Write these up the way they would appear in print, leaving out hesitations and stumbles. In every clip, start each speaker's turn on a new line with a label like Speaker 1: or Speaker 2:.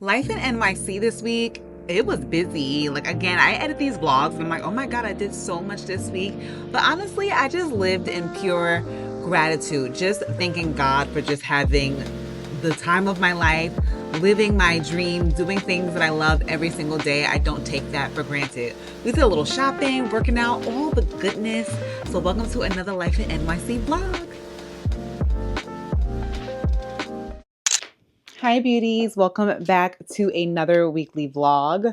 Speaker 1: Life in NYC this week, it was busy. Like, again, I edit these vlogs and I'm like, oh my God, I did so much this week. But honestly, I just lived in pure gratitude, just thanking God for just having the time of my life, living my dream, doing things that I love every single day. I don't take that for granted. We did a little shopping, working out, all the goodness. So, welcome to another Life in NYC vlog. Hi beauties, welcome back to another weekly vlog.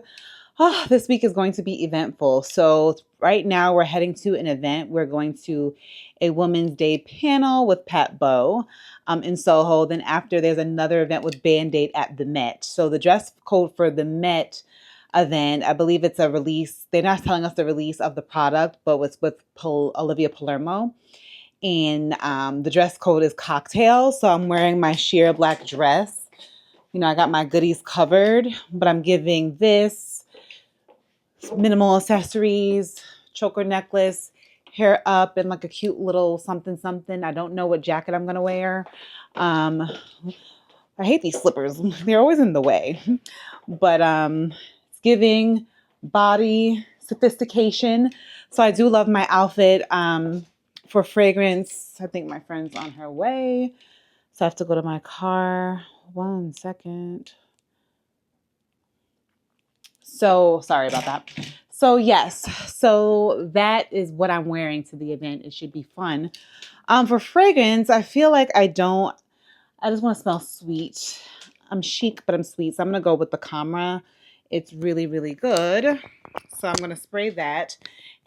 Speaker 1: This week is going to be eventful. So right now we're heading to an event. We're going to a Women's Day panel with Pato Bo in Soho. Then after there's another event with Band-Aid at the Met. So the dress code for the Met event, I believe it's a release. They're not telling us the release of the product, but it's with Olivia Palermo. And the dress code is cocktail. So I'm wearing my sheer black dress. You know, I got my goodies covered, but I'm giving this minimal accessories, choker necklace, hair up, and like a cute little something something. I don't know what jacket I'm gonna wear. I hate these slippers. They're always in the way. But it's giving body sophistication. So I do love my outfit. For fragrance, I think my friend's on her way. So I have to go to my car. 1 second. So sorry about that. So yes, so that is what I'm wearing to the event. It should be fun. For fragrance, I feel like I just want to smell sweet. I'm chic, but I'm sweet. So I'm going to go with the Camera. It's really, really good. So I'm going to spray that.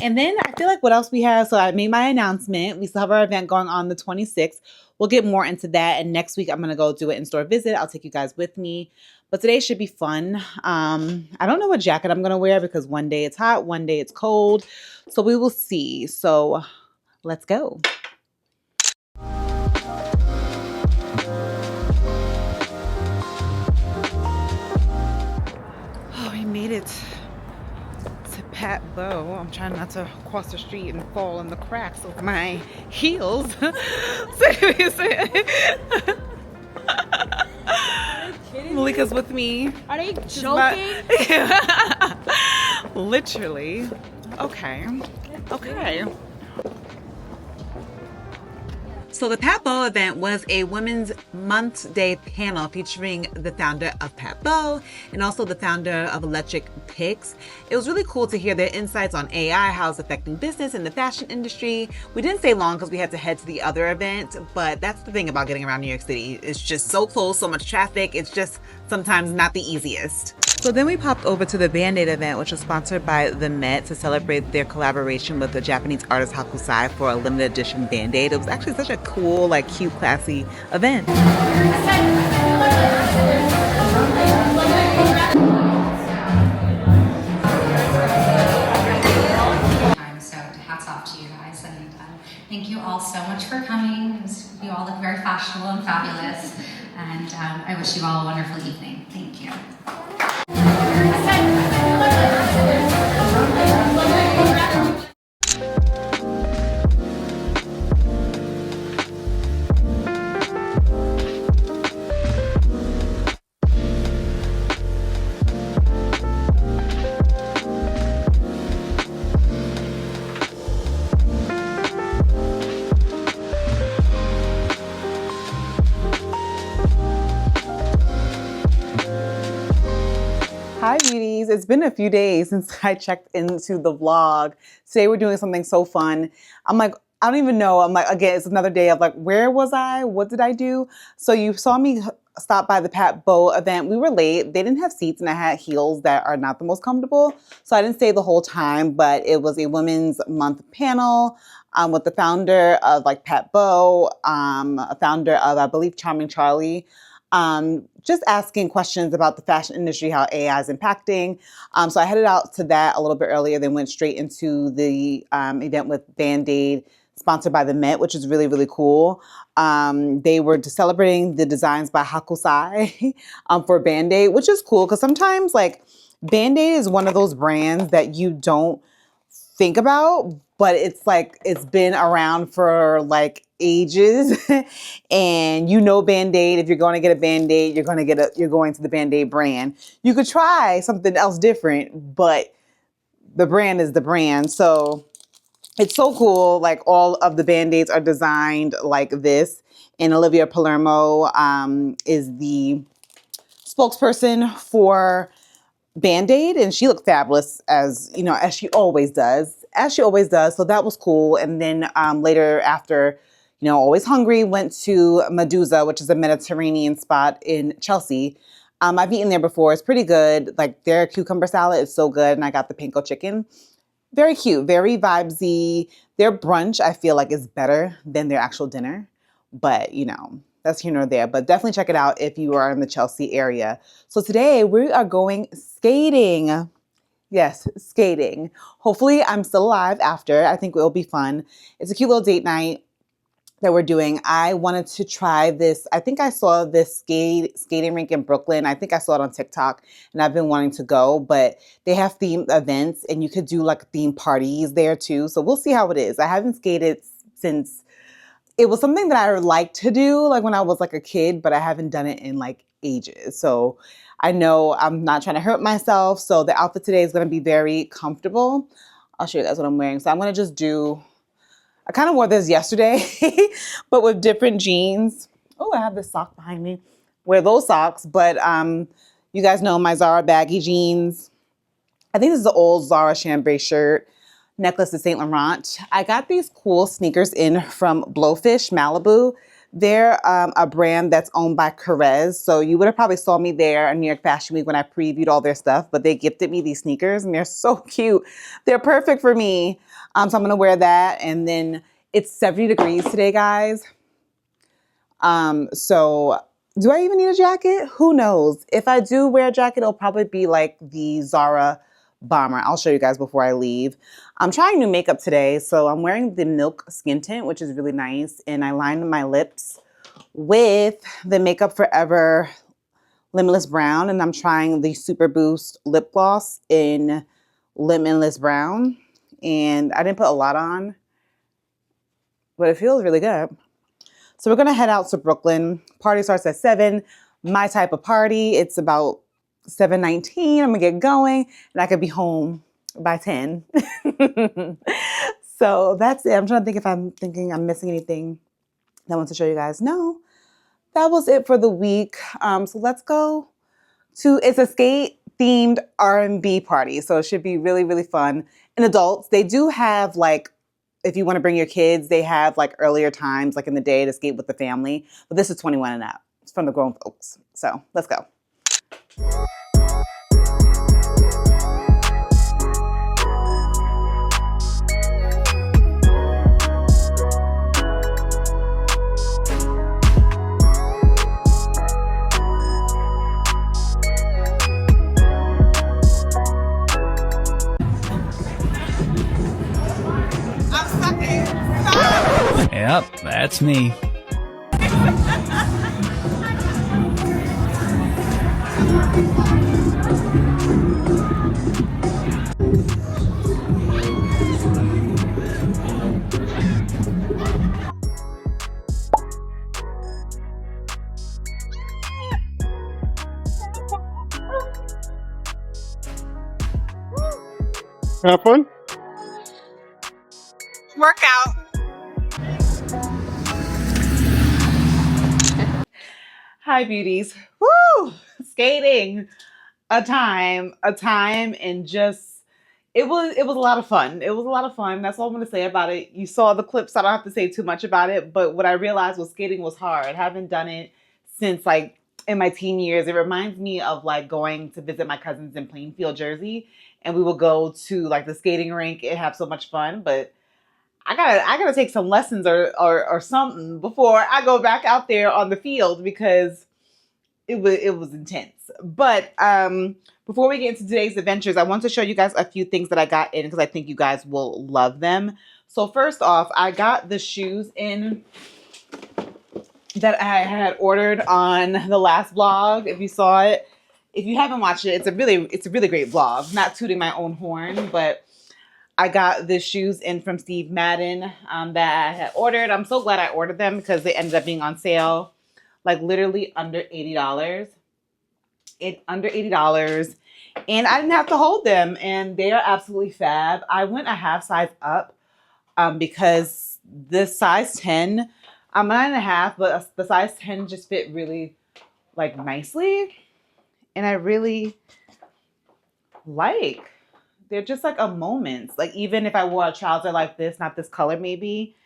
Speaker 1: And then I feel like what else we have. So I made my announcement. We still have our event going on the 26th. We'll get more into that. And next week, I'm going to go do an in-store visit. I'll take you guys with me. But today should be fun. I don't know what jacket I'm going to wear because one day it's hot, one day it's cold. So we will see. So let's go. Oh, we made it to Pato Bo. I'm trying not to cross the street and fall in the cracks of my heels. Malika's with me.
Speaker 2: Are they joking?
Speaker 1: Literally. Okay. Okay. So the Pato Bo event was a Women's Month Day panel featuring the founder of Pato Bo and also the founder of Electric Picks. It was really cool to hear their insights on AI, how it's affecting business and the fashion industry. We didn't stay long because we had to head to the other event, but that's the thing about getting around New York City. It's just so close, so much traffic. It's just sometimes not the easiest. So then we popped over to the Band-Aid event, which was sponsored by the Met to celebrate their collaboration with the Japanese artist Hakusai for a limited edition Band-Aid. It was actually such a cool, like, cute, classy event.
Speaker 3: So hats off to you guys, and thank you all so much for coming. You all look very fashionable and fabulous, and I wish you all a wonderful evening. Thank you.
Speaker 1: Hi beauties, it's been a few days since I checked into the vlog. Today we're doing something so fun. I'm like, I don't even know. I'm like, again, it's another day of like, where was I? What did I do? So you saw me stop by the Pato Bo event. We were late. They didn't have seats and I had heels that are not the most comfortable. So I didn't stay the whole time, but it was a Women's Month panel with the founder of like Pato Bo, a founder of, I believe, Charming Charlie. Just asking questions about the fashion industry, how AI is impacting. So I headed out to that a little bit earlier, then went straight into the event with Band-Aid, sponsored by the Met, which is really, really cool. They were celebrating the designs by Hakusai for Band-Aid, which is cool because sometimes like Band-Aid is one of those brands that you don't think about, but it's like, it's been around for like ages and you know Band-Aid. If you're going to get a Band-Aid, you're going to the Band-Aid brand. You could try something else different, but the brand is the brand. So it's so cool. Like all of the Band-Aids are designed like this. And Olivia Palermo is the spokesperson for Band-Aid, and she looked fabulous as, you know, as she always does. So that was cool. And then later after, you know, Always Hungry, went to Medusa, which is a Mediterranean spot in Chelsea. I've eaten there before. It's pretty good. Like their cucumber salad is so good. And I got the panko chicken. Very cute, very vibesy. Their brunch, I feel like, is better than their actual dinner. But, you know, that's here nor there. But definitely check it out if you are in the Chelsea area. So today we are going skating. Yes, skating. Hopefully I'm still alive after. I think it will be fun. It's a cute little date night that we're doing. I wanted to try this. I think I saw this skating rink in Brooklyn. I think I saw it on TikTok and I've been wanting to go, but they have themed events and you could do like themed parties there too. So we'll see how it is. I haven't skated since it was something that I liked to do like when I was like a kid, but I haven't done it in like ages. So I know I'm not trying to hurt myself. So the outfit today is going to be very comfortable. I'll show you guys what I'm wearing. So I'm going to just do, I kind of wore this yesterday, but with different jeans. Oh, I have this sock behind me. Wear those socks, but you guys know my Zara baggy jeans. I think this is an old Zara chambray shirt. Necklace is Saint Laurent. I got these cool sneakers in from Blowfish Malibu. They're a brand that's owned by Perez. So you would have probably saw me there in New York Fashion Week when I previewed all their stuff, but they gifted me these sneakers and they're so cute. They're perfect for me. So I'm going to wear that. And then it's 70 degrees today, guys. So do I even need a jacket? Who knows? If I do wear a jacket, it'll probably be like the Zara bomber. I'll show you guys before I leave. I'm trying new makeup today. So I'm wearing the Milk Skin Tint, which is really nice. And I lined my lips with the Makeup Forever Limitless Brown. And I'm trying the Super Boost Lip Gloss in Limitless Brown. And I didn't put a lot on, but it feels really good. So we're going to head out to Brooklyn. Party starts at 7. My type of party. It's about 7:19. I'm going to get going and I could be home by 10. So that's it. I'm trying to think if I'm missing anything that I want to show you guys. No, that was it for the week. So let's go to, it's a skate themed R&B party. So it should be really, really fun. And adults, they do have like, if you want to bring your kids, they have like earlier times, like in the day to skate with the family. But this is 21 and up. It's from the grown folks. So let's go.
Speaker 2: Yep, that's me.
Speaker 4: Have fun?
Speaker 1: Workout. Hi, beauties. Woo! Skating. A time, and just it was a lot of fun. It was a lot of fun. That's all I'm gonna say about it. You saw the clips, so I don't have to say too much about it. But what I realized was skating was hard. I haven't done it since like in my teen years. It reminds me of like going to visit my cousins in Plainfield, Jersey, and we would go to like the skating rink and have so much fun. But I gotta take some lessons or something before I go back out there on the field because it was intense. But before we get into today's adventures, I want to show you guys a few things that I got in because I think you guys will love them. So first off, I got the shoes in that I had ordered on the last vlog. If you saw it, if you haven't watched it, it's a really great vlog. Not tooting my own horn, but I got the shoes in from Steve Madden that I had ordered. I'm so glad I ordered them because they ended up being on sale, like literally under $80. Under $80, and I didn't have to hold them, and they are absolutely fab. I went a half size up because the size 10, I'm 9.5, but the size 10 just fit really like nicely, and I really like. They're just like a moment. Like even if I wore a trouser like this, not this color maybe,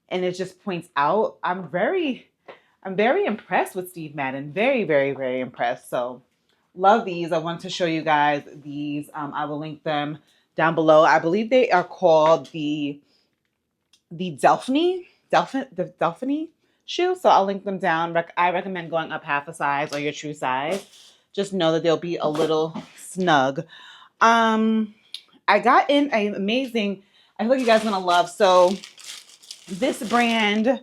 Speaker 1: and it just points out, I'm very impressed with Steve Madden. Very, very, very impressed. So love these. I want to show you guys these. I will link them down below. I believe they are called the Delphine shoe. So I'll link them down. I recommend going up half a size or your true size. Just know that they'll be a little snug. I got in an amazing, I feel like you guys are gonna love. So this brand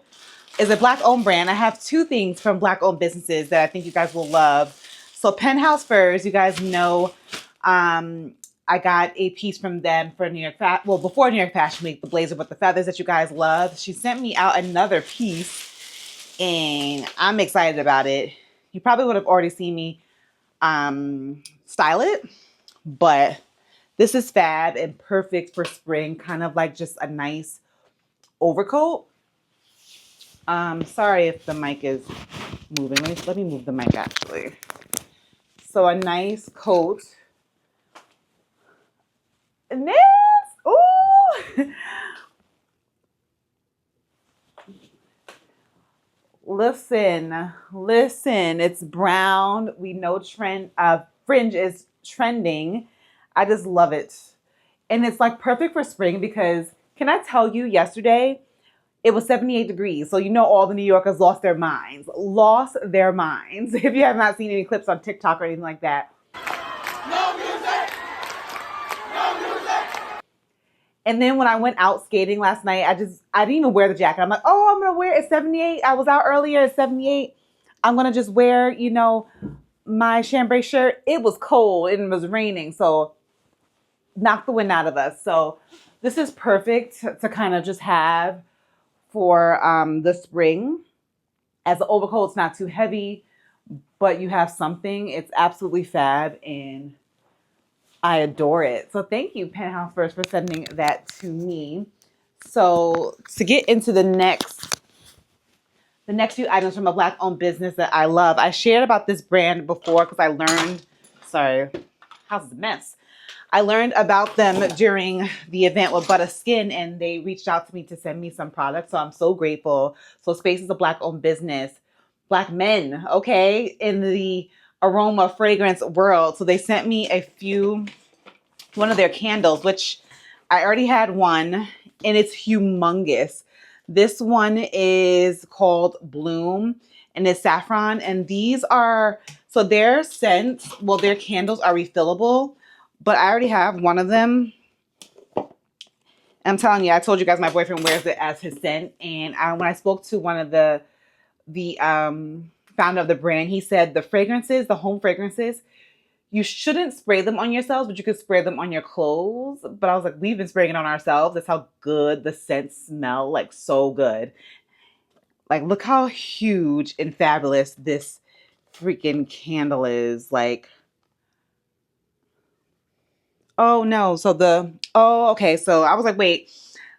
Speaker 1: is a black owned brand. I have two things from black owned businesses that I think you guys will love. So Penthouse Furs, you guys know, I got a piece from them for before New York Fashion Week, the blazer with the feathers that you guys love. She sent me out another piece and I'm excited about it. You probably would have already seen me style it, but this is fab and perfect for spring, kind of like just a nice overcoat. Sorry if the mic is moving. Let me move the mic actually. So a nice coat. And this, ooh. Listen, it's brown. We know fringe is trending. I just love it. And it's like perfect for spring because can I tell you, yesterday it was 78 degrees. So you know all the New Yorkers lost their minds. If you have not seen any clips on TikTok or anything like that. No music! No music! And then when I went out skating last night, I didn't even wear the jacket. I'm like, oh, I'm gonna wear it's 78. I was out earlier, it's 78. I'm gonna just wear, my chambray shirt. It was cold and it was raining, so knocked the wind out of us. So this is perfect to kind of just have for the spring. As the overcoat's not too heavy, but you have something. It's absolutely fab and I adore it. So thank you, Penthouse First, for sending that to me. So to get into the next few items from a black-owned business that I love. I shared about this brand before because I learned, house is a mess. I learned about them during the event with Butter Skin, and they reached out to me to send me some products. So I'm so grateful. So Space is a black-owned business. Black men, okay, in the aroma fragrance world. So they sent me one of their candles, which I already had one, and it's humongous. This one is called Bloom, and it's saffron. And these are, so their scents, their candles are refillable, but I already have one of them. I'm telling you, I told you guys my boyfriend wears it as his scent. And when I spoke to one of the founder of the brand, he said the home fragrances, you shouldn't spray them on yourselves, but you could spray them on your clothes. But I was like, we've been spraying it on ourselves. That's how good the scents smell, like so good. Like, look how huge and fabulous this freaking candle is. Like, oh no. Okay. So I was like, wait,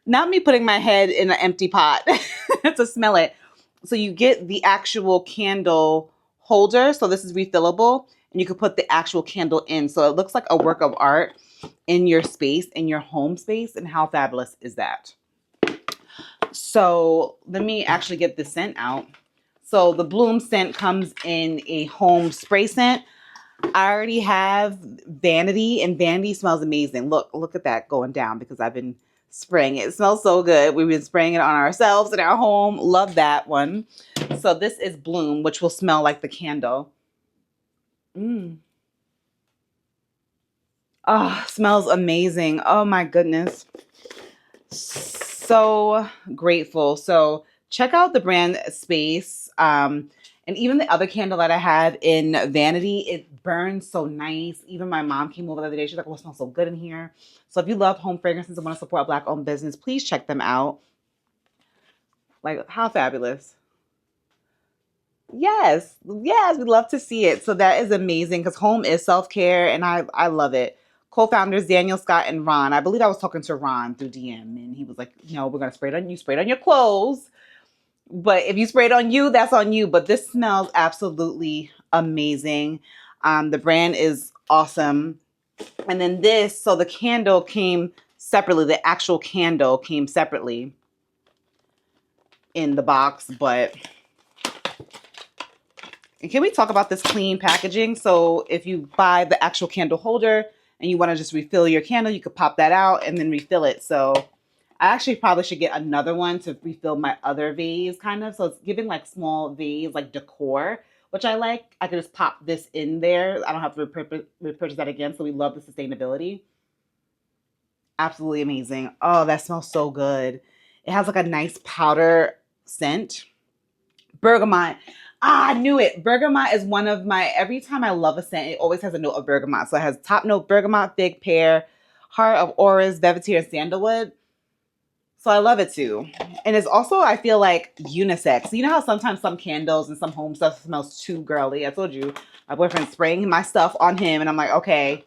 Speaker 1: not me putting my head in an empty pot to smell it. So you get the actual candle holder. So this is refillable and you can put the actual candle in. So it looks like a work of art in your space, in your home space. And how fabulous is that? So let me actually get the scent out. So the Bloom scent comes in a home spray scent. I already have Vanity, and Vanity smells amazing. Look at that going down because I've been spraying it. It smells so good. We've been spraying it on ourselves in our home. Love that one. So this is Bloom, which will smell like the candle. Oh, smells amazing. Oh my goodness. So grateful. So check out the brand Space. And even the other candle that I have in Vanity, it burns so nice. Even my mom came over the other day. She's like, oh, it smells so good in here. So if you love home fragrances and want to support a Black-owned business, please check them out. Like, how fabulous. Yes, yes, we'd love to see it. So that is amazing because home is self-care and I love it. Co-founders Daniel, Scott, and Ron. I believe I was talking to Ron through DM and he was like, no, we're gonna spray it on you, spray it on your clothes. But if you spray it on you, that's on you. But this smells absolutely amazing. The brand is awesome. And then this, so the candle came separately. The actual candle came separately in the box, but and can we talk about this clean packaging? So if you buy the actual candle holder and you want to just refill your candle, you could pop that out and then refill it. So I actually probably should get another one to refill my other vase kind of. So it's giving like small vase, like decor, which I like. I could just pop this in there. I don't have to repurchase that again. So we love the sustainability. Absolutely amazing. Oh, that smells so good. It has like a nice powder scent. Bergamot. Ah, I knew it. Bergamot is one of my, every time I love a scent, it always has a note of bergamot. So it has top note bergamot, fig, pear, heart of auras, velvetier, and sandalwood. So I love it too. And it's also, I feel like, unisex. You know how sometimes some candles and some home stuff smells too girly? I told you, my boyfriend's spraying my stuff on him and I'm like, okay,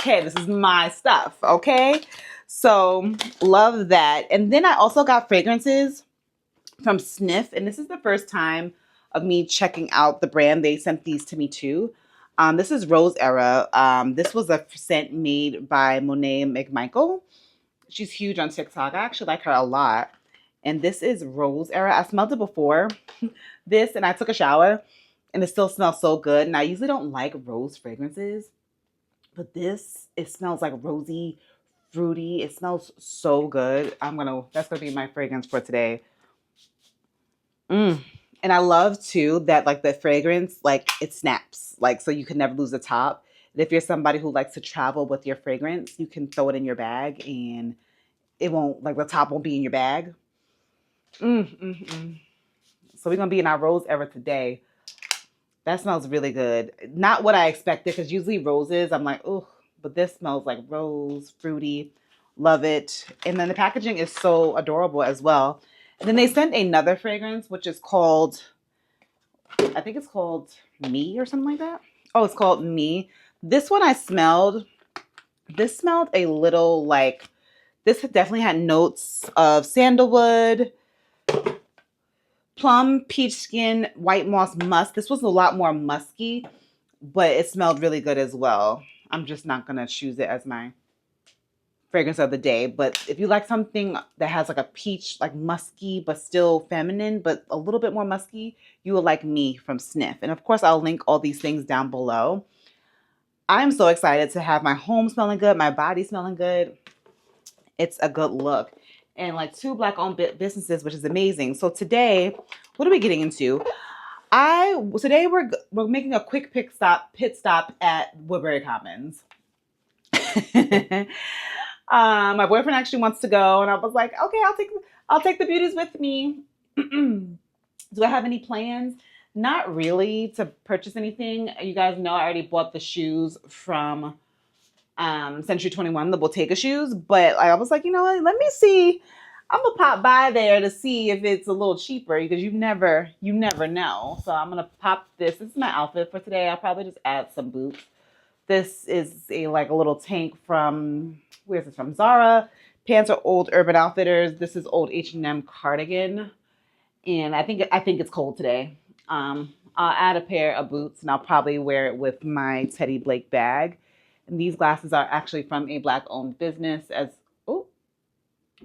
Speaker 1: this is my stuff, okay? So love that. And then I also got fragrances from Sniff, and this is the first time of me checking out the brand. They sent these to me too. This is Rose Era. This was a scent made by Monet McMichael. She's huge on TikTok. I actually like her a lot. And this is Rose Era. I smelled it before this, and I took a shower, and it still smells so good. And I usually don't like rose fragrances, but this, it smells like rosy, fruity. It smells so good. That's gonna be my fragrance for today. And I love too that like the fragrance, like it snaps, like so you can never lose the top. And if you're somebody who likes to travel with your fragrance, you can throw it in your bag and it won't, like the top won't be in your bag. So we're gonna be in our Rose Era today. That smells really good. Not what I expected because usually roses, I'm like, oh, but this smells like rose, fruity. Love it. And then the packaging is so adorable as well. And then they sent another fragrance, which is called, I think it's called Me or something like that. Oh, it's called Me. This one I smelled. This smelled a little like, this definitely had notes of sandalwood, plum, peach skin, white moss, musk. This was a lot more musky, but it smelled really good as well. I'm just not going to choose it as my fragrance of the day. But if you like something that has like a peach, like musky, but still feminine, but a little bit more musky, you will like Me from Sniff. And of course, I'll link all these things down below. I'm so excited to have my home smelling good, my body smelling good. It's a good look. And like 2 Black-owned businesses, which is amazing. So today, what are we getting into? Today we're making a quick pit stop at Woodbury Commons. My boyfriend actually wants to go, and I was like, okay, I'll take the beauties with me. Do I have any plans? Not really to purchase anything. You guys know I already bought the shoes from Century 21, the Bottega shoes, but I was like, you know what? Let me see. I'm gonna pop by there to see if it's a little cheaper because you never know. So I'm gonna pop this. This is my outfit for today. I'll probably just add some boots. This is a little tank from, where's this from? Zara. Pants are old Urban Outfitters. This is old H&M cardigan, and I think it's cold today. I'll add a pair of boots, and I'll probably wear it with my Teddy Blake bag. And these glasses are actually from a Black-owned business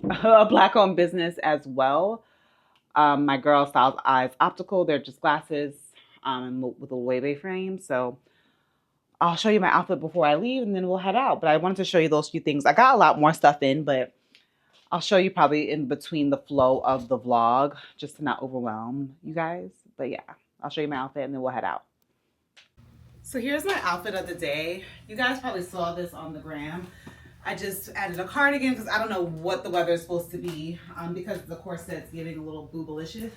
Speaker 1: a Black-owned business as well. My Girl Styles Eyes Optical. They're just glasses with a wavy frame. So I'll show you my outfit before I leave and then we'll head out. But I wanted to show you those few things. I got a lot more stuff in, but I'll show you probably in between the flow of the vlog just to not overwhelm you guys. But yeah, I'll show you my outfit and then we'll head out. So here's my outfit of the day. You guys probably saw this on the gram. I just added a cardigan because I don't know what the weather is supposed to be because the corset's getting a little boobalicious.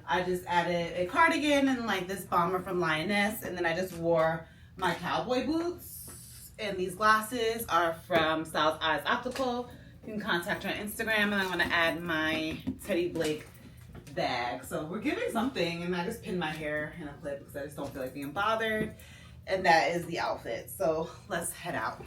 Speaker 1: I just added a cardigan and like this bomber from Lioness, and then I just wore my cowboy boots. And these glasses are from Styles Eyes Optical. You can contact her on Instagram, and I'm gonna add my Teddy Blake bag. So we're giving something, and I just pinned my hair in a clip because I just don't feel like being bothered. And that is the outfit. So let's head out.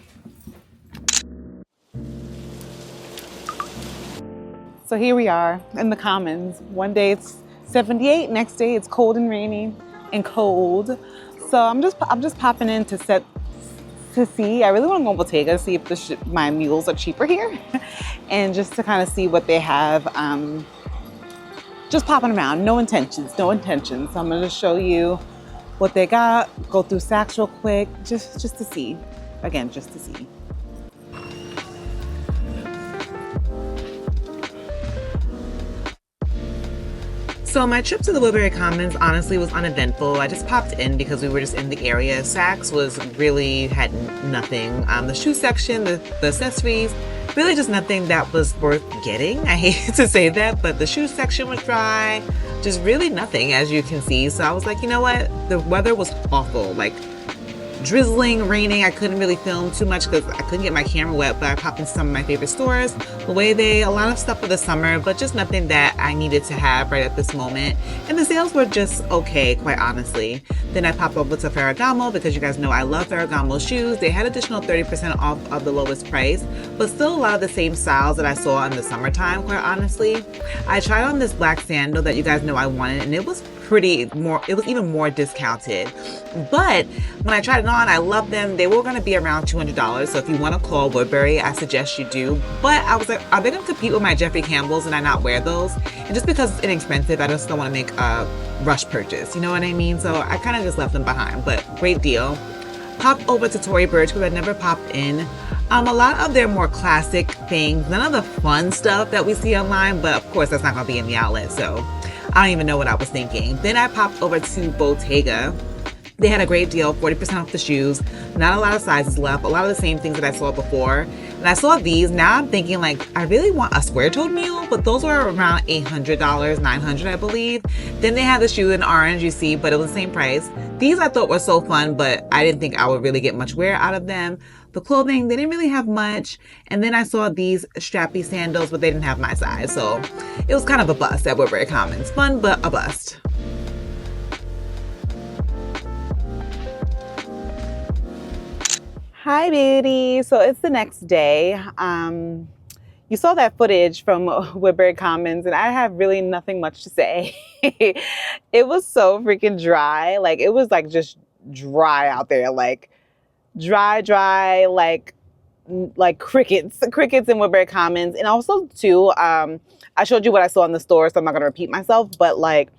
Speaker 1: So here we are in the Commons. One day it's 78, next day it's cold and rainy and cold. So I'm just popping in to see. I really want to go to Bottega to see if my mules are cheaper here, and just to kind of see what they have. Just popping around, no intentions. So I'm going to show you what they got. Go through Saks real quick, just to see. Again, just to see. So my trip to the Woodbury Commons honestly was uneventful. I just popped in because we were just in the area. Saks had nothing. The shoe section, the accessories, really just nothing that was worth getting. I hate to say that, but the shoe section was dry. Just really nothing, as you can see. So I was like, you know what? The weather was awful. Like drizzling, raining. I couldn't really film too much because I couldn't get my camera wet, but I popped into some of my favorite stores. A lot of stuff for the summer, but just nothing that I needed to have right at this moment. And the sales were just okay, quite honestly. Then I popped over to Ferragamo because you guys know I love Ferragamo shoes. They had additional 30% off of the lowest price, but still a lot of the same styles that I saw in the summertime, quite honestly. I tried on this black sandal that you guys know I wanted, and it was even more discounted. But when I tried it on, I loved them. They were going to be around $200. So if you want to call Woodbury, I suggest you do. But I was like, are they going to compete with my Jeffrey Campbells and I not wear those? And just because it's inexpensive, I just don't want to make a rush purchase. You know what I mean? So I kind of just left them behind, but great deal. Popped over to Tory Burch because I never popped in. A lot of their more classic things, none of the fun stuff that we see online, but of course that's not going to be in the outlet. So I don't even know what I was thinking. Then I popped over to Bottega. They had a great deal, 40% off the shoes. Not a lot of sizes left, a lot of the same things that I saw before. And I saw these, now I'm thinking like, I really want a square-toed mule, but those were around $800, $900 I believe. Then they had the shoe in orange, you see, but it was the same price. These I thought were so fun, but I didn't think I would really get much wear out of them. The clothing, they didn't really have much. And then I saw these strappy sandals, but they didn't have my size. So it was kind of a bust at Woodbury Commons. Fun, but a bust. Hi, beauty. So it's the next day. You saw that footage from Woodbury Commons, and I have really nothing much to say. It was so freaking dry. Like, it was like just dry out there. Like, dry, like crickets in Woodbury Commons. And also, too, I showed you what I saw in the store, so I'm not going to repeat myself, but like,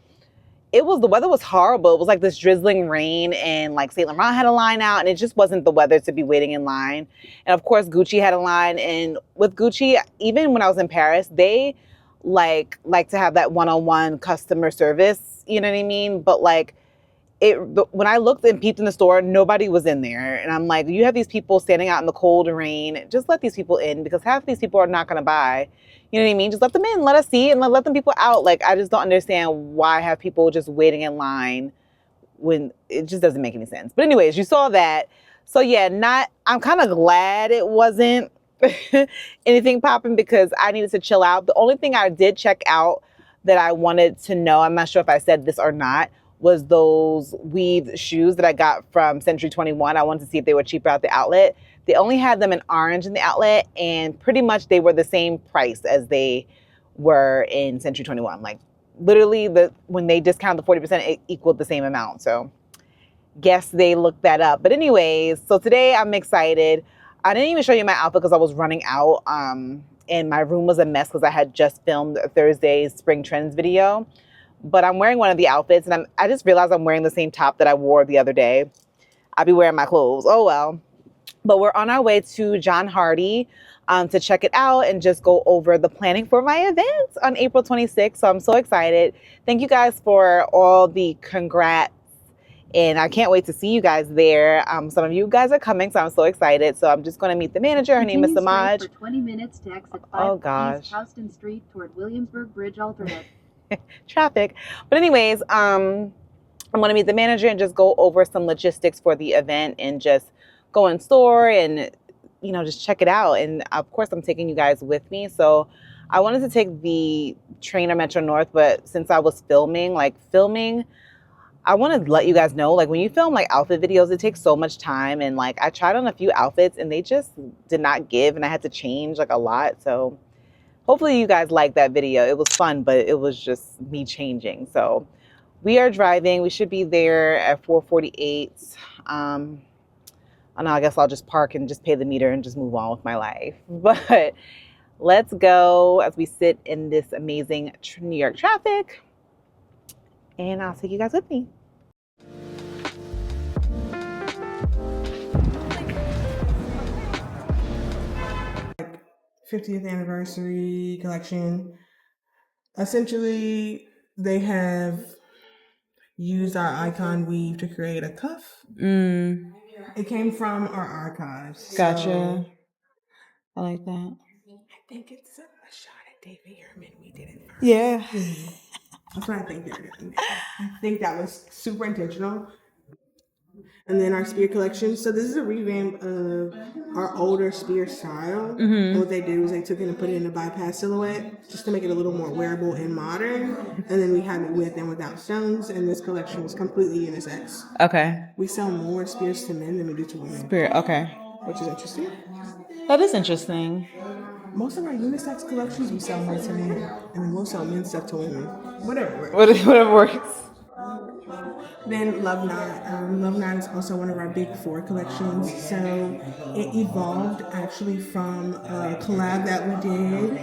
Speaker 1: the weather was horrible. It was like this drizzling rain, and like Saint Laurent had a line out, and it just wasn't the weather to be waiting in line. And of course, Gucci had a line. And with Gucci, even when I was in Paris, they like to have that one-on-one customer service. You know what I mean? But like, when I looked and peeped in the store, nobody was in there. And I'm like, you have these people standing out in the cold and rain. Just let these people in, because half of these people are not going to buy. You know what I mean? Just let them in, let us see, and let them people out. Like, I just don't understand why have people just waiting in line when it just doesn't make any sense. But anyways, you saw that. So yeah, I'm kind of glad it wasn't anything popping, because I needed to chill out. The only thing I did check out that I wanted to know, I'm not sure if I said this or not, was those weaved shoes that I got from Century 21. I wanted to see if they were cheaper at the outlet. They only had them in orange in the outlet, and pretty much they were the same price as they were in Century 21. Like, literally, when they discounted the 40%, it equaled the same amount. So guess they looked that up. But anyways, so today I'm excited. I didn't even show you my outfit because I was running out, and my room was a mess because I had just filmed Thursday's Spring Trends video. But I'm wearing one of the outfits, and I just realized I'm wearing the same top that I wore the other day. I'll be wearing my clothes. Oh, well. But we're on our way to John Hardy to check it out and just go over the planning for my event on April 26th. So I'm so excited. Thank you guys for all the congrats. And I can't wait to see you guys there. Some of you guys are coming, so I'm so excited. So I'm just going to meet the manager. Her name is Samaj.
Speaker 4: For 20 minutes to exit 5
Speaker 1: oh, gosh.
Speaker 4: East Houston Street toward Williamsburg Bridge Alternate.
Speaker 1: traffic. But anyways, I'm gonna meet the manager and just go over some logistics for the event and just go in store and just check it out. And of course, I'm taking you guys with me. So I wanted to take the train or Metro North, but since I was filming, I want to let you guys know, like when you film like outfit videos, it takes so much time. And like I tried on a few outfits and they just did not give, and I had to change like a lot. So hopefully you guys liked that video. It was fun, but it was just me changing. So we are driving. We should be there at 4:48. I know, I guess I'll just park and just pay the meter and just move on with my life. But let's go as we sit in this amazing New York traffic. And I'll take you guys with me.
Speaker 4: 50th anniversary collection. Essentially, they have used our icon weave to create a cuff. It came from our archives.
Speaker 1: Gotcha.
Speaker 4: So
Speaker 1: I like that.
Speaker 4: I think it's a shot at David Ehrman. We did it first.
Speaker 1: Yeah.
Speaker 4: That's what I think they're doing. I think that was super intentional. And then our spear collection. So this is a revamp of our older spear style. And what they did was they took it and put it in a bypass silhouette just to make it a little more wearable and modern. And then we have it with and without stones. And this collection is completely unisex.
Speaker 1: Okay.
Speaker 4: We sell more spears to men than we do to women.
Speaker 1: Spirit. Okay.
Speaker 4: Which is interesting.
Speaker 1: That is interesting.
Speaker 4: Most of our unisex collections we sell more to men. And then we'll sell men's stuff to women. Whatever.
Speaker 1: Whatever works.
Speaker 4: Then Love Knot. Love Knot is also one of our big four collections. So it evolved actually from a collab that we did.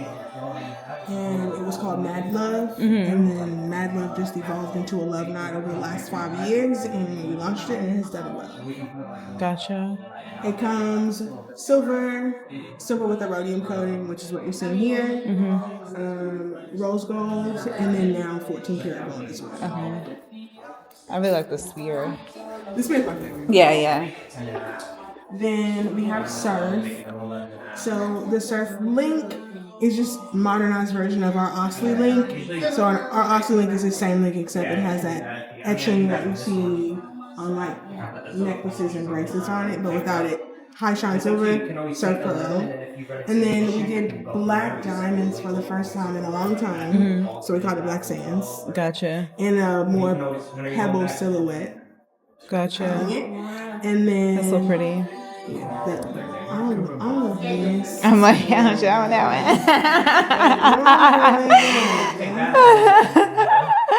Speaker 4: And it was called Mad Love. And then Mad Love just evolved into a Love Knot over the last 5 years. And we launched it and it has done well.
Speaker 1: Gotcha.
Speaker 4: It comes silver with a rhodium coating, which is what you're seeing here. Rose gold, and then now 14 karat gold as well.
Speaker 1: Okay. I really like the spear.
Speaker 4: The spear's my favorite.
Speaker 1: Yeah.
Speaker 4: Then we have Surf. So the Surf link is just modernized version of our Osley link. So our Osley link is the same link except it has that etching that you see on like necklaces and bracelets on it, but without it. High shine silver, Surf Pearl. And then we did black diamonds for the first time in a long time. So we called it Black Sands.
Speaker 1: Gotcha.
Speaker 4: In a more pebble silhouette.
Speaker 1: Gotcha.
Speaker 4: And then
Speaker 1: That's so pretty.
Speaker 4: I don't know this.
Speaker 1: I'm like, yeah, I'm showing that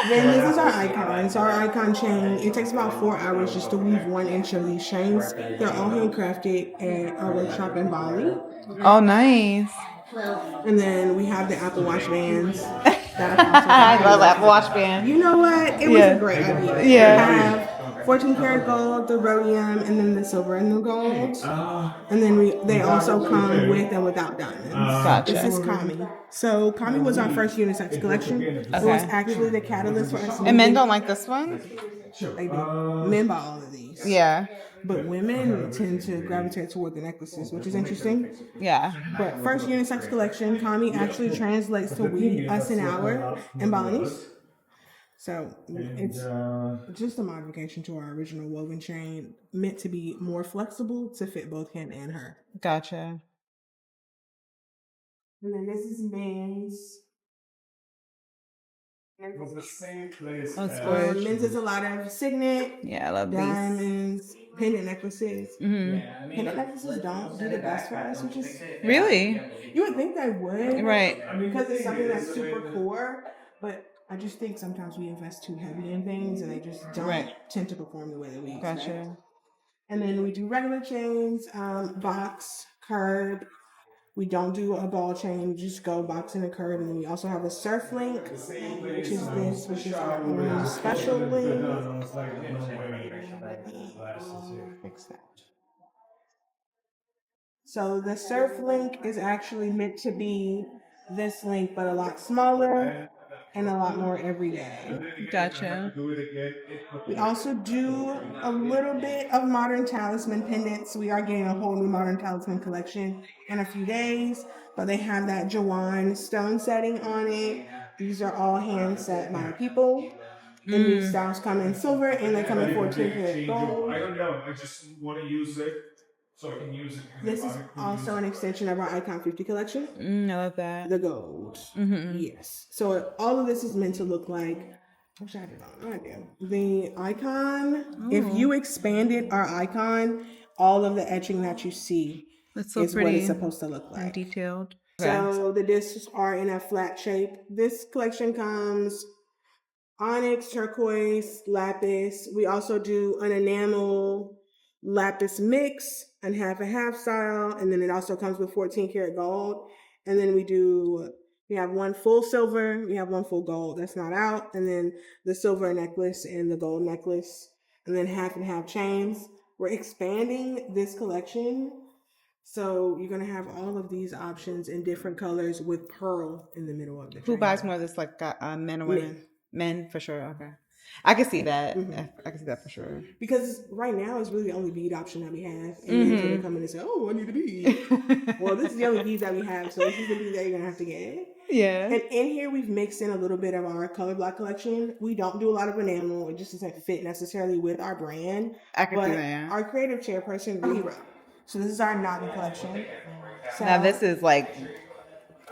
Speaker 1: one.
Speaker 4: Then this is our icon. So our icon chain, it takes about 4 hours just to weave 1 inch of these chains. They're all handcrafted at our workshop in Bali.
Speaker 1: Oh, nice.
Speaker 4: And then we have the Apple Watch bands.
Speaker 1: I love Apple Watch band.
Speaker 4: You know what? It was a great idea.
Speaker 1: Yeah.
Speaker 4: We have 14 karat gold, the rhodium, and then the silver and the gold. And then they also come with and without diamonds.
Speaker 1: Gotcha.
Speaker 4: This is Kami. So Kami was our first unisex collection. It was actually the catalyst for us.
Speaker 1: And men don't like this one?
Speaker 4: They do. Men buy all of these.
Speaker 1: Yeah.
Speaker 4: But women tend to gravitate toward the necklaces, which is interesting.
Speaker 1: Yeah.
Speaker 4: But first unisex collection, Kami actually translates to we, us, and our in Balinese. So it's just a modification to our original woven chain, meant to be more flexible to fit both him and her.
Speaker 1: Gotcha.
Speaker 4: And then this is men's.
Speaker 1: That's good.
Speaker 4: Men's is a lot of signet.
Speaker 1: Yeah, I love these.
Speaker 4: Diamonds, pendant necklaces. Pendant necklaces don't do the best for us, which is
Speaker 1: Really?
Speaker 4: You would think they would,
Speaker 1: Right?
Speaker 4: Because it's something that's super core, but I just think sometimes we invest too heavy in things and they just don't tend to perform the way that we expect.
Speaker 1: Gotcha.
Speaker 4: And then we do regular chains, box, curb. We don't do a ball chain, just go box and a curb. And then we also have a surf link, which is this, which is our own special link. Fix that. So the surf link is actually meant to be this link, but a lot smaller and a lot more everyday.
Speaker 1: Gotcha.
Speaker 4: We also do a little bit of modern talisman pendants. We are getting a whole new modern talisman collection in a few days, but they have that Jawan stone setting on it. These are all hand set by people. And these styles come in silver and they come in 14 karat gold.
Speaker 5: I don't know. I just want to use it so I can use it.
Speaker 4: This is also an extension of our Icon 50 collection.
Speaker 1: I love that.
Speaker 4: The gold. Yes. So all of this is meant to look like, I wish I had it on. I do. The icon, if you expanded our icon, all of the etching that you see
Speaker 1: That's so
Speaker 4: is
Speaker 1: pretty.
Speaker 4: what it's supposed to look like.
Speaker 1: And detailed.
Speaker 4: So the discs are in a flat shape. This collection comes onyx, turquoise, lapis. We also do an enamel lapis mix and half style. And then it also comes with 14 karat gold. And then we have one full silver, we have one full gold that's not out. And then the silver necklace and the gold necklace. And then half and half chains. We're expanding this collection. So you're going to have all of these options in different colors with pearl in the middle of the
Speaker 1: Who buys more of this, like men or women? Men, for sure. Okay. I can see that. I can see that for sure.
Speaker 4: Because right now it's really the only bead option that we have. And then they come in and say, oh, I need a bead. Well, this is the only beads that we have. So this is the bead that you're going to have to get.
Speaker 1: Yeah.
Speaker 4: And in here, we've mixed in a little bit of our color block collection. We don't do a lot of enamel. It just doesn't fit necessarily with our brand.
Speaker 1: I can see that, yeah.
Speaker 4: Our creative chairperson, Rira. So this is our Naga collection. So,
Speaker 1: Now this is like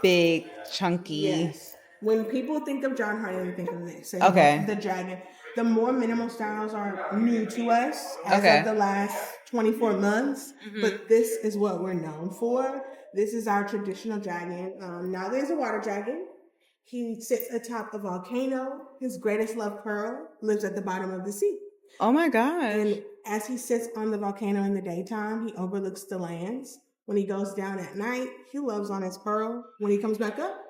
Speaker 1: big, chunky.
Speaker 4: Yes. When people think of John Hardy, they think of this. So
Speaker 1: Okay.
Speaker 4: The dragon. The more minimal styles are new to us as of the last 24 months. But this is what we're known for. This is our traditional dragon. Now there's a water dragon. He sits atop a volcano. His greatest love, Pearl, lives at the bottom of the sea.
Speaker 1: Oh my gosh.
Speaker 4: And as he sits on the volcano in the daytime, he overlooks the lands. When he goes down at night, he loves on his Pearl. When he comes back up,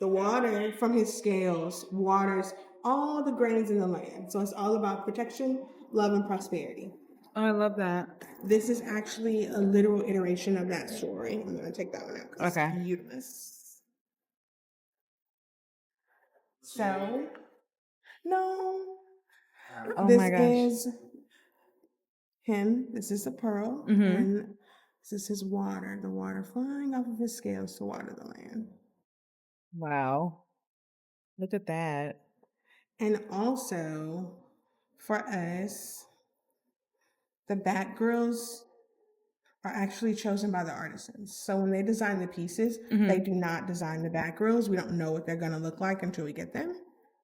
Speaker 4: the water from his scales waters all the grains in the land. So it's all about protection, love, and prosperity.
Speaker 1: Oh, I love that.
Speaker 4: This is actually a literal iteration of that story. I'm going to take that one out.
Speaker 1: Okay.
Speaker 4: It's beautiful. So, no.
Speaker 1: Oh
Speaker 4: This
Speaker 1: my gosh.
Speaker 4: is him. This is the Pearl. And this is his water. The water flying off of his scales to water the land.
Speaker 1: Wow. Look at that.
Speaker 4: And also, for us, the back grills are actually chosen by the artisans. So when they design the pieces, they do not design the back grills. We don't know what they're going to look like until we get them.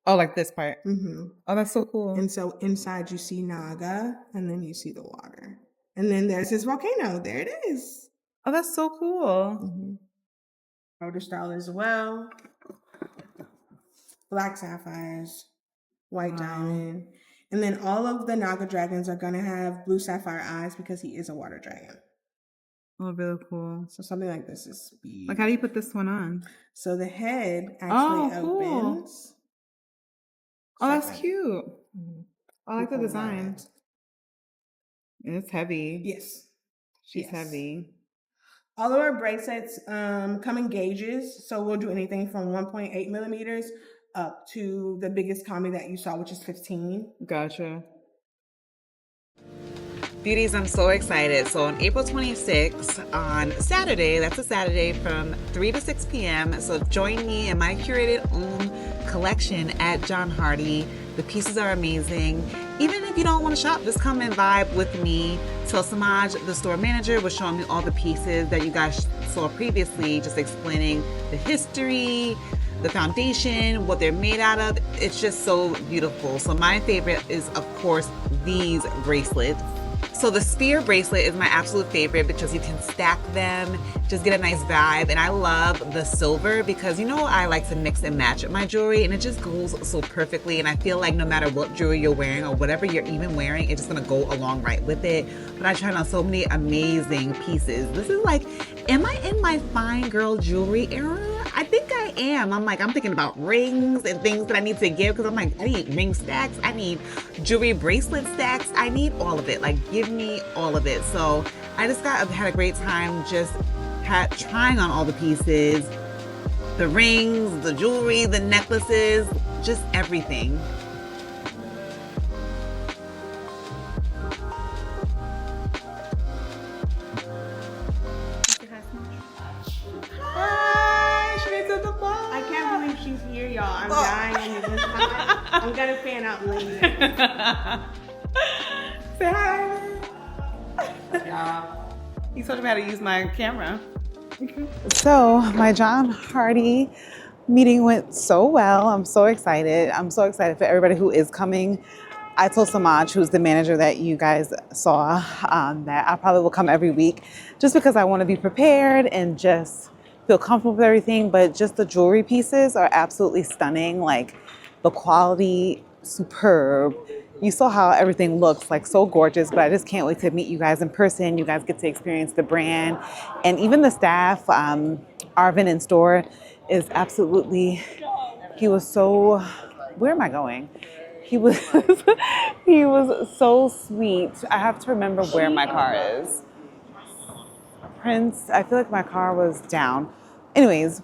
Speaker 1: Oh, like this part. Oh, that's so cool.
Speaker 4: And so inside you see Naga, and then you see the water. And then there's his volcano. There it is.
Speaker 1: Oh, that's so cool.
Speaker 4: Outer style as well. Black sapphires, white diamond. And then all of the Naga dragons are going to have blue sapphire eyes because he is a water dragon.
Speaker 1: Oh, really cool.
Speaker 4: So something like this is beautiful.
Speaker 1: Like, how do you put this one on?
Speaker 4: So the head actually opens.
Speaker 1: Oh, that's cute. I like the design. It's heavy.
Speaker 4: Yes.
Speaker 1: She's heavy.
Speaker 4: All of our bracelets come in gauges. So we'll do anything from 1.8 millimeters up to the biggest combi that you saw, which is 15.
Speaker 1: Gotcha. Beauties, I'm so excited. So on April 26th, on Saturday, that's a Saturday from 3 to 6 p.m. So join me in my curated own collection at John Hardy. The pieces are amazing. Even if you don't want to shop, just come and vibe with me. So Samaj, the store manager, was showing me all the pieces that you guys saw previously, just explaining the history, the foundation, what they're made out of. It's just so beautiful. So my favorite is, of course, these bracelets. So the spear bracelet is my absolute favorite because you can stack them, just get a nice vibe. And I love the silver because, you know, I like to mix and match my jewelry and it just goes so perfectly. And I feel like no matter what jewelry you're wearing or whatever you're even wearing, it's just gonna go along right with it. But I tried on so many amazing pieces. This is like, am I in my fine girl jewelry era? I think I am. I'm thinking about rings and things that I need to give because I'm like, I need ring stacks. I need jewelry bracelet stacks. I need all of it. Like, give me all of it. So I just had a great time just trying on all the pieces, the rings, the jewelry, the necklaces, just everything.
Speaker 4: I can't believe she's here, y'all. I'm I'm gonna fan out later.
Speaker 1: Say hi. He told me how to use my camera. So my John Hardy meeting went so well. I'm so excited. I'm so excited for everybody who is coming. I told Samaj, who's the manager that you guys saw, that I probably will come every week just because I want to be prepared and just feel comfortable with everything. But just the jewelry pieces are absolutely stunning. Like the quality, superb. You saw how everything looks, like so gorgeous, but I just can't wait to meet you guys in person. You guys get to experience the brand. And even the staff, Arvin in store is absolutely, he was so, where am I going? He was, he was so sweet. I have to remember where my car is. Prince, I feel like my car was down. Anyways,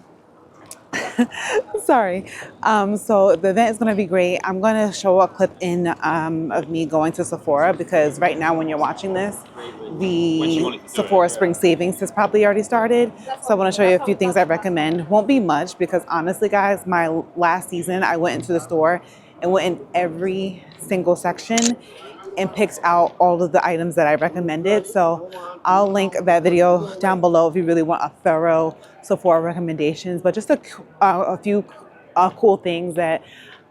Speaker 1: sorry. So the event is going to be great. I'm going to show a clip in of me going to Sephora because right now when you're watching this, the Sephora Spring Savings has probably already started. So I want to show you a few things I recommend. Won't be much because honestly, guys, my last season, I went into the store and went in every single section and picked out all of the items that I recommended. So I'll link that video down below if you really want a thorough Sephora recommendations, but just a few cool things that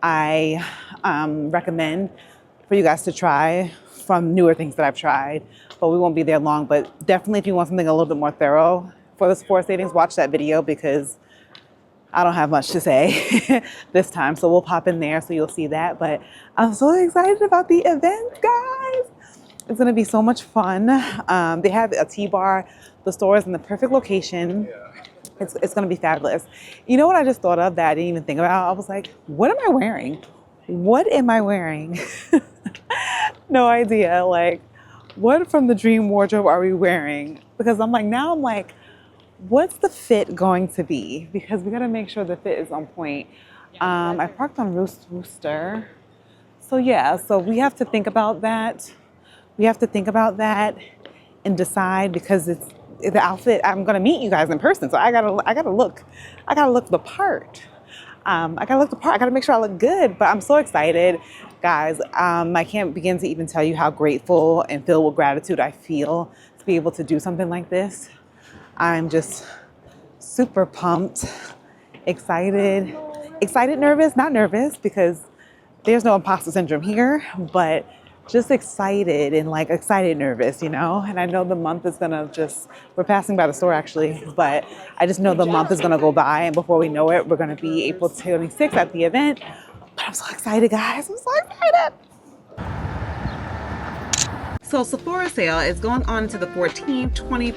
Speaker 1: I recommend for you guys to try from newer things that I've tried, but we won't be there long. But definitely if you want something a little bit more thorough for the Sephora savings, watch that video because I don't have much to say this time, so we'll pop in there so you'll see that. But I'm so excited about the event, guys. It's gonna be so much fun. They have a tea bar. The store is in the perfect location. It's gonna be fabulous. You know what I just thought of that I didn't even think about? I was like, what am I wearing? What am I wearing? No idea. Like, what from the dream wardrobe are we wearing? Because I'm like, what's the fit going to be? Because we gotta make sure the fit is on point. I parked on Rooster. So yeah, so we have to think about that. We have to think about that and decide because it's the outfit. I'm gonna meet you guys in person, so I gotta look the part. I gotta make sure I look good. But I'm so excited, guys. I can't begin to even tell you how grateful and filled with gratitude I feel to be able to do something like this. I'm just super pumped, excited, nervous, not nervous because there's no imposter syndrome here, but just excited and like excited, nervous, you know? And I know the month is gonna we're passing by the store actually, but I just know the month is gonna go by and before we know it, we're gonna be April 26th at the event. But I'm so excited, guys, I'm so excited. So Sephora sale is going on to the 14th, 20%,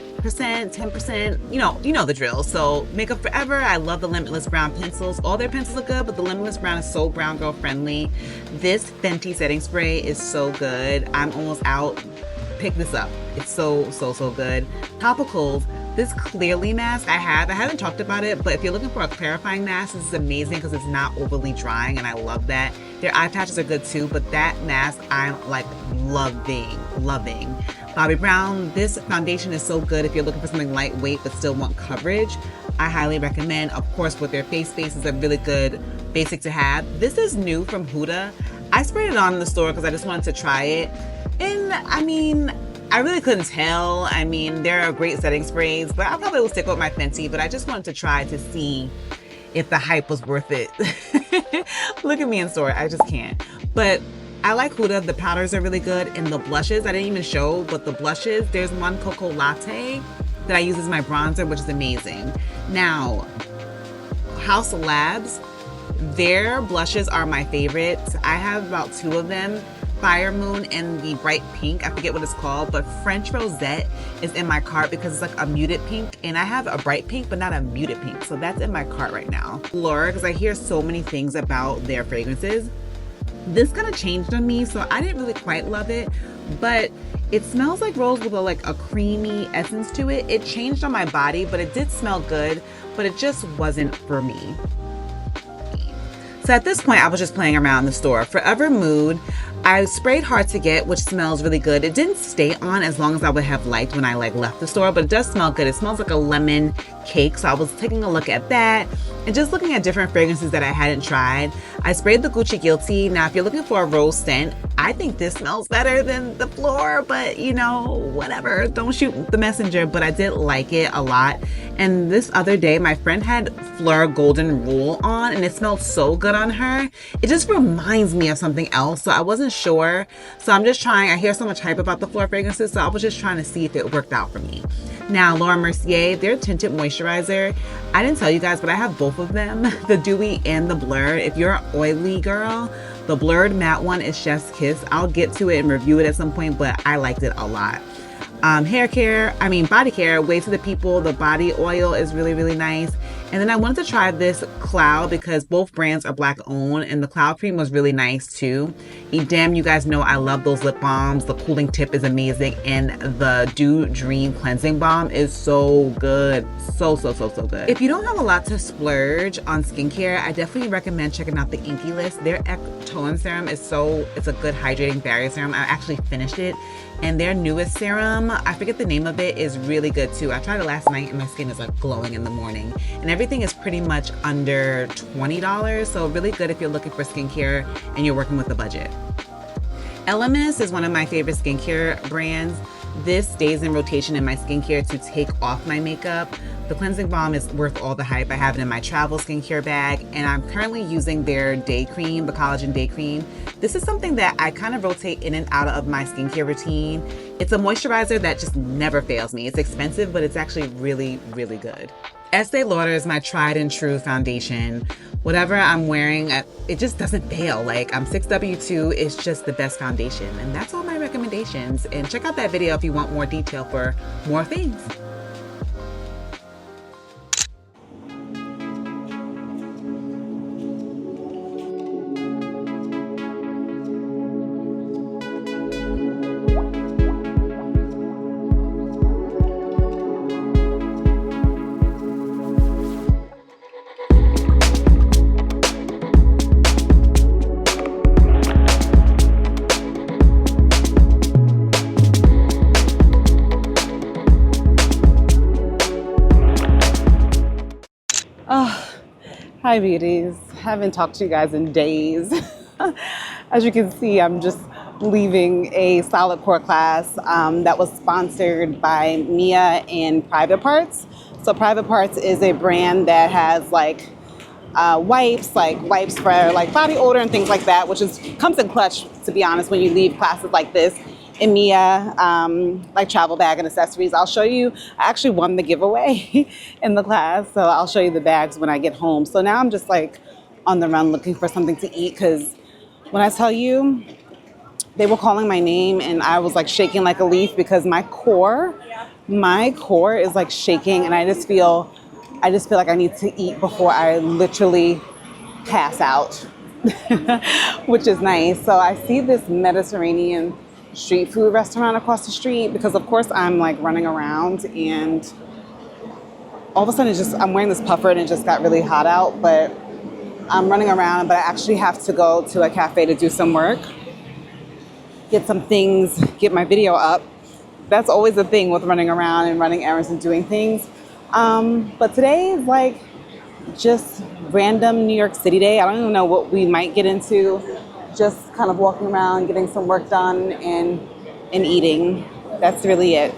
Speaker 1: 10%, you know the drill. So Makeup Forever, I love the Limitless Brown pencils. All their pencils are good, but the Limitless Brown is so brown girl friendly. This Fenty setting spray is so good. I'm almost out. Pick this up. It's so good. Topicals, this Clearly mask I haven't talked about it, but if you're looking for a clarifying mask, this is amazing because it's not overly drying and I love that. Their eye patches are good too, but that mask I'm like loving. Bobbi Brown, this foundation is so good if you're looking for something lightweight but still want coverage. I highly recommend. Of course, with their face base is a really good basic to have. This is new from Huda. I sprayed it on in the store because I just wanted to try it. And I mean, I really couldn't tell. I mean, there are great setting sprays, but I probably will stick with my Fenty, but I just wanted to try to see if the hype was worth it. Look at me in store, I just can't. But I like Huda, the powders are really good, and the blushes, I didn't even show, but the blushes, there's one Cocoa Latte that I use as my bronzer, which is amazing. Now, House Labs, their blushes are my favorite. I have about 2 of them. Fire Moon and the bright pink, I forget what it's called, but French Rosette is in my cart because it's like a muted pink, and I have a bright pink but not a muted pink, so that's in my cart right now. Laura, because I hear so many things about their fragrances. This kind of changed on me, so I didn't really quite love it, but it smells like rose with a creamy essence to it. It changed on my body, but it did smell good, but it just wasn't for me. So at this point, I was just playing around the store. Forever Mood, I sprayed Hard to Get, which smells really good. It didn't stay on as long as I would have liked when I left the store, but it does smell good. It smells like a lemon cake, so I was taking a look at that and just looking at different fragrances that I hadn't tried. I sprayed the Gucci Guilty. Now, if you're looking for a rose scent, I think this smells better than the floor, but you know, whatever. Don't shoot the messenger, but I did like it a lot. And this other day, my friend had Fleur Golden Rule on, and it smelled so good on her. It just reminds me of something else, so I wasn't sure. So I'm just trying. I hear so much hype about the Fleur fragrances, so I was just trying to see if it worked out for me. Now, Laura Mercier, their tinted moisturizer. I didn't tell you guys, but I have both of them, the dewy and the blurred. If you're an oily girl, the blurred matte one is Chef's Kiss. I'll get to it and review it at some point, but I liked it a lot. Body care, Way to the People, the body oil is really, really nice. And then I wanted to try this Cloud because both brands are Black owned, and the Cloud Cream was really nice too. Damn, you guys know I love those lip balms. The cooling tip is amazing, and the Dew Dream Cleansing Balm is so good. So good. If you don't have a lot to splurge on skincare, I definitely recommend checking out the Inky List. Their Ectoin Serum it's a good hydrating barrier serum. I actually finished it. And their newest serum, I forget the name of it, is really good too. I tried it last night and my skin is like glowing in the morning. And everything is pretty much under $20. So really good if you're looking for skincare and you're working with a budget. Elemis is one of my favorite skincare brands. This stays in rotation in my skincare to take off my makeup. The cleansing balm is worth all the hype. I have it in my travel skincare bag, and I'm currently using their day cream, the collagen day cream. This is something that I kind of rotate in and out of my skincare routine. It's a moisturizer that just never fails me. It's expensive, but it's actually really, really good. Estee Lauder is my tried and true foundation. Whatever I'm wearing, it just doesn't fail. Like, I'm 6W2, it's just the best foundation. And that's all my recommendations. And check out that video if you want more detail for more things. Hi beauties, haven't talked to you guys in days. As you can see, I'm just leaving a Solidcore class that was sponsored by Mia in Private Parts. So Private Parts is a brand that has like wipes for like body odor and things like that, which comes in clutch, to be honest, when you leave classes like this. And Mia, like travel bag and accessories. I'll show you, I actually won the giveaway in the class, so I'll show you the bags when I get home. So now I'm just like on the run looking for something to eat, because when I tell you, they were calling my name and I was like shaking like a leaf because my core is like shaking, and I just feel like I need to eat before I literally pass out, which is nice. So I see this Mediterranean street food restaurant across the street because of course I'm like running around, and all of a sudden I'm wearing this puffer and it just got really hot out, but I'm running around, but I actually have to go to a cafe to do some work, get some things, get my video up. That's always the thing with running around and running errands and doing things. But today is like just random New York City day. I don't even know what we might get into. Just kind of walking around, getting some work done and eating. That's really it.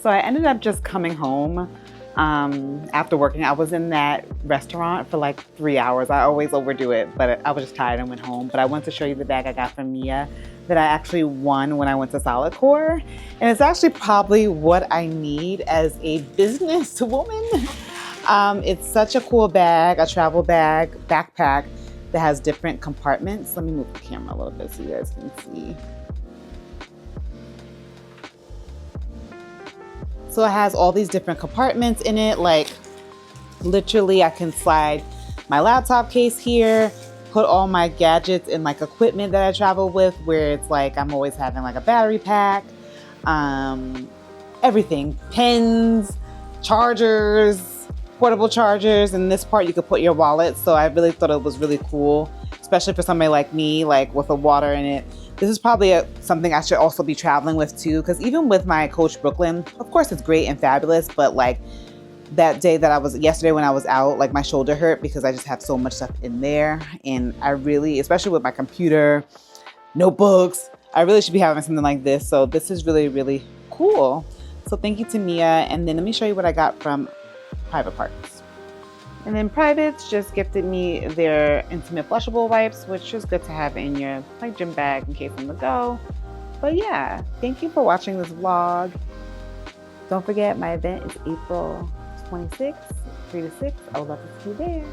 Speaker 1: So I ended up just coming home after working. I was in that restaurant for like 3 hours. I always overdo it, but I was just tired and went home. But I wanted to show you the bag I got from Mia that I actually won when I went to Solidcore. And it's actually probably what I need as a business woman. It's such a cool bag, a travel bag, backpack that has different compartments. Let me move the camera a little bit so you guys can see. So it has all these different compartments in it. Like literally I can slide my laptop case here, put all my gadgets and like equipment that I travel with, where it's like I'm always having like a battery pack, everything, pens, chargers, portable chargers. And this part you could put your wallet. So I really thought it was really cool. especially for somebody like me, like with the water in it. This is probably something I should also be traveling with too, because even with my Coach Brooklyn, of course it's great and fabulous, but like that day that yesterday when I was out, like my shoulder hurt because I just have so much stuff in there. And I really, especially with my computer, notebooks, I really should be having something like this. So this is really, really cool. So thank you to Mia. And then let me show you what I got from Private Parts. And then Privates just gifted me their intimate flushable wipes, which is good to have in your like gym bag in case I'm gonna go. But yeah, thank you for watching this vlog. Don't forget my event is April 26th, 3 to 6. I would love to see you there.